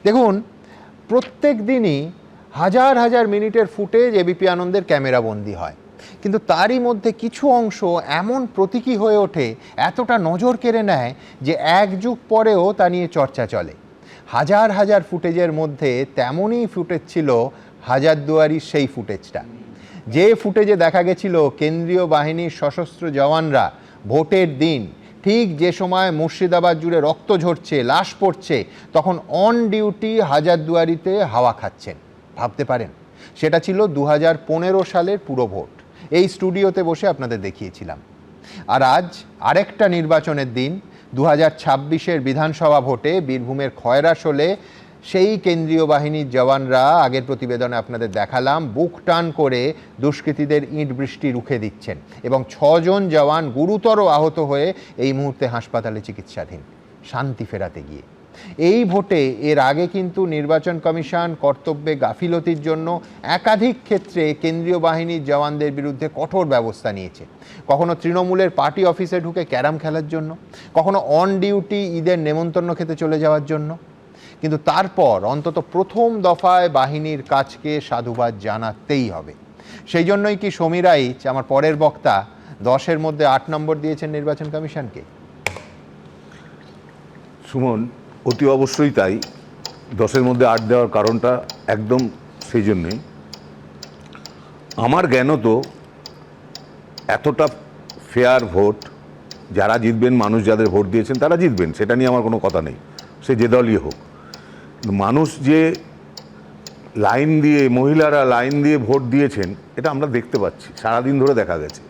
দেখুন, প্রত্যেক দিনই হাজার হাজার মিনিটের ফুটেজ এবিপি আনন্দের ক্যামেরাবন্দি হয়, কিন্তু তারই মধ্যে কিছু অংশ এমন প্রতীকী হয়ে ওঠে, এতটা নজর কেড়ে নেয় যে এক যুগ পরেও তা নিয়ে চর্চা চলে। হাজার হাজার ফুটেজের মধ্যে তেমনই ফুটেজ ছিল হাজারদুয়ারির সেই ফুটেজটা, যে ফুটেজে দেখা গেছিল কেন্দ্রীয় বাহিনীর সশস্ত্র জওয়ানরা ভোটের দিন ঠিক যে সময় মুর্শিদাবাদ জুড়ে রক্ত ঝরছে, লাশ পড়ছে, তখন অন ডিউটি হাজারদুয়ারিতে হাওয়া খাচ্ছেন। ভাবতে পারেন, সেটা ছিল 2015 সালের পুরো ভোট। এই স্টুডিওতে বসে আপনাদের দেখিয়েছিলাম। আর আজ আরেকটা নির্বাচনের দিন, 2026-এর বিধানসভা ভোটে বীরভূমের খয়রাশোলে সেই কেন্দ্রীয় বাহিনীর জওয়ানরা, আগের প্রতিবেদনে আপনাদের দেখালাম, বুক টান করে দুষ্কৃতীদের ইঁট বৃষ্টি রুখে দিচ্ছেন এবং 6 জন জওয়ান গুরুতর আহত হয়ে এই মুহূর্তে হাসপাতালে চিকিৎসাধীন শান্তি ফেরাতে গিয়ে। এই ভোটে এর আগে কিন্তু নির্বাচন কমিশন কর্তব্যে গাফিলতির জন্য একাধিক ক্ষেত্রে কেন্দ্রীয় বাহিনীর জওয়ানদের বিরুদ্ধে কঠোর ব্যবস্থা নিয়েছে। কখনো তৃণমূলের পার্টি অফিসে ঢুকে ক্যারাম খেলার জন্য, কখনো অন ডিউটি ঈদের নেমন্তন্ন খেতে চলে যাওয়ার জন্য। কিন্তু তারপর অন্তত প্রথম দফায় বাহিনীর কাজকে সাধুবাদ জানাতেই হবে। সেই জন্যই কি সমীর রাইচ, আমার পরের বক্তা, 10-এর মধ্যে 8 নম্বর দিয়েছেন নির্বাচন কমিশনকে? সুমন, অতি অবশ্যই তাই। 10-এর মধ্যে 8 দেওয়ার কারণটা একদম সেই জন্যই। আমার জ্ঞান তো এতটা ফেয়ার ভোট, যারা জিতবেন, মানুষ যাদের ভোট দিয়েছেন তারা জিতবেন, সেটা নিয়ে আমার কোনো কথা নেই, সে যে দলই হোক। মানুষ যে লাইন দিয়ে, মহিলারা লাইন দিয়ে ভোট দিয়েছেন, এটা আমরা দেখতে পাচ্ছি, সারাদিন ধরে দেখা গেছে।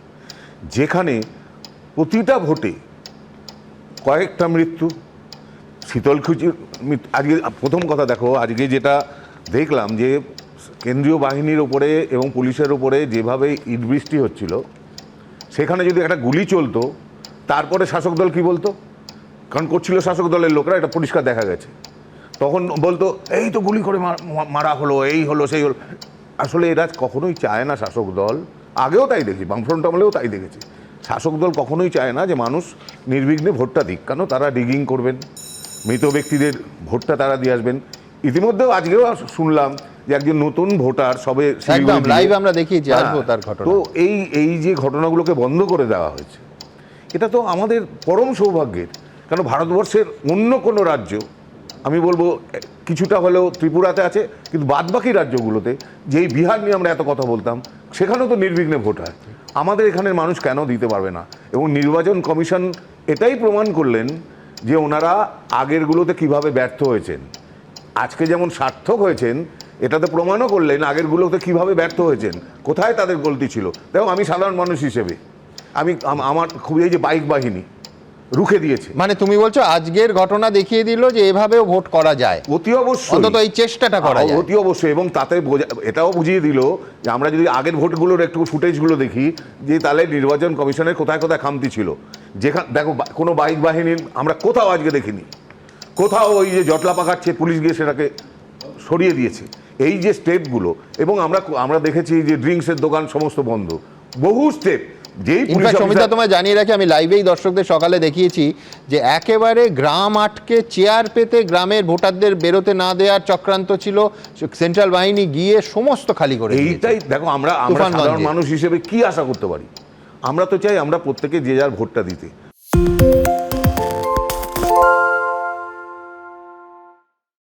যেখানে প্রতিটা ভোটে কয়েকটা মৃত্যু, শীতলকুচির আজকে প্রথম কথা দেখো, আজকে যেটা দেখলাম যে কেন্দ্রীয় বাহিনীর ওপরে এবং পুলিশের ওপরে যেভাবে ইট বৃষ্টি হচ্ছিল, সেখানে যদি একটা গুলি চলতো, তারপরে শাসক দল কী বলতো? কারণ করছিল শাসক দলের লোকরা, এটা পরিষ্কার দেখা গেছে। তখন বলতো এই তো গুলি করে মারা হলো, এই হলো, সেই হলো। আসলে এরা কখনোই চায় না, শাসক দল, আগেও তাই দেখি, বামফ্রন্ট আমলেও তাই দেখেছি, শাসক দল কখনোই চায় না যে মানুষ নির্বিঘ্নে ভোটটা দিক, কেন তারা ডিগিং করবেন, মৃত ব্যক্তিদের ভোটটা তারা দিয়ে আসবেন। ইতিমধ্যেও আজকেও শুনলাম যে একজন নতুন ভোটার সবে লাইভ আমরা দেখিয়েছি, আসবো তার ঘটনা। তো এই যে ঘটনাগুলোকে বন্ধ করে দেওয়া হয়েছে, এটা তো আমাদের পরম সৌভাগ্যের। কেন ভারতবর্ষের অন্য কোনো রাজ্য, আমি বলবো কিছুটা হলেও ত্রিপুরাতে আছে, কিন্তু বাদবাকি রাজ্যগুলোতে, যেই বিহার নিয়ে আমরা এত কথা বলতাম, সেখানেও তো নির্বিঘ্নে ভোট হয়। আমাদের এখানের মানুষ কেন দিতে পারবে না? এবং নির্বাচন কমিশন এটাই প্রমাণ করলেন যে ওনারা আগেরগুলোতে কিভাবে ব্যর্থ হয়েছেন। আজকে যেমন সার্থক হয়েছেন, এটাতে প্রমাণও করলেন আগেরগুলোতে কিভাবে ব্যর্থ হয়েছেন, কোথায় তাদের গলতি ছিল। দেখো, আমি সাধারণ মানুষ হিসেবে আমার খুব, এই যে বাইক বাহিনী রুখে দিয়েছে, মানে তুমি বলছো আজকের ঘটনা দেখিয়ে দিল যে এভাবেও ভোট করা যায়, অতি অবশ্যই, অন্তত এই চেষ্টাটা করা যায়, অতি অবশ্যই। এবং তাতে এটাও বুঝিয়ে দিল যে আমরা যদি আগের ভোটগুলোর একটু ফুটেজগুলো দেখি, যে তাহলে নির্বাচন কমিশনের কোথায় কোথায় খামতি ছিল। যেখানে দেখো, কোনো বাইক বাহিনীর আমরা কোথাও আজকে দেখিনি, কোথাও ওই যে জটলা পাকাচ্ছে, পুলিশ গিয়ে সেটাকে সরিয়ে দিয়েছে। এই যে স্টেপগুলো, এবং আমরা দেখেছি যে ড্রিঙ্কসের দোকান সমস্ত বন্ধ, বহু স্টেপ। সমিতা, তোমায় জানিয়ে রাখি, আমি লাইভেই দর্শকদের সকালে দেখিয়েছি যে একেবারে গ্রাম আটকে চেয়ার পেতে গ্রামের ভোটারদের বেরোতে না দেওয়ার চক্রান্ত ছিল, সেন্ট্রাল বাহিনী গিয়ে সমস্ত খালি করে। এইটাই দেখো, আমরা সাধারণ মানুষ হিসেবে কি আশা করতে পারি? আমরা তো চাই আমরা প্রত্যেকে যে যার ভোটটা দিতে।